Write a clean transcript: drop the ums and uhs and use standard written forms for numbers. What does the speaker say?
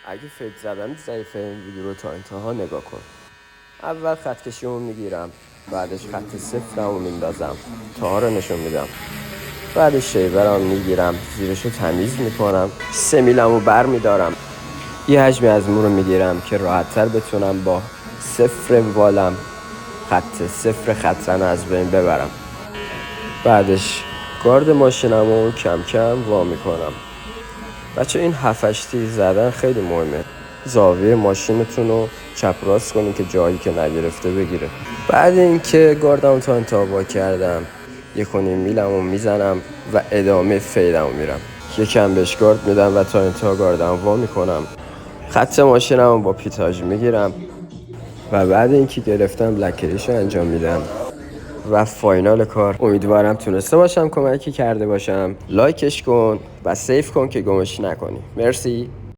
اگه فکر زدن ضعیفه این ویدیو رو تا انتها نگاه کن. اول خط کشیمو میگیرم، بعدش خط صفرمو میندازم، تا رو نشون میدم. بعدش شیورمو میگیرم، زیرشو تمیز میکنم، 3 میلمو بر میدارم، یه حجمی از مو رو میگیرم که راحت‌تر بتونم با صفر والم خط صفر خطرن از بین ببرم. بعدش گارد ماشینمو کم کم وا میکنم. بچه این 7-8 تیر زدن خیلی مهمه. زاویه ماشینتون رو چپ راست کنین که جایی که نگرفته بگیره. بعد اینکه گاردمو تا انتها وا کردم، 1.5 میلمو میزنم و ادامه فیدمو میرم. یکم بهش گارد میدم و تا انتها گاردمو وا میکنم. خط ماشینمو با پیتاژ میگیرم و بعد اینکه گرفتم لکریشو انجام میدم و فاینال کار. امیدوارم تونسته باشم کمکی کرده باشم. لایکش کن و سیف کن که گمش نکنی. مرسی.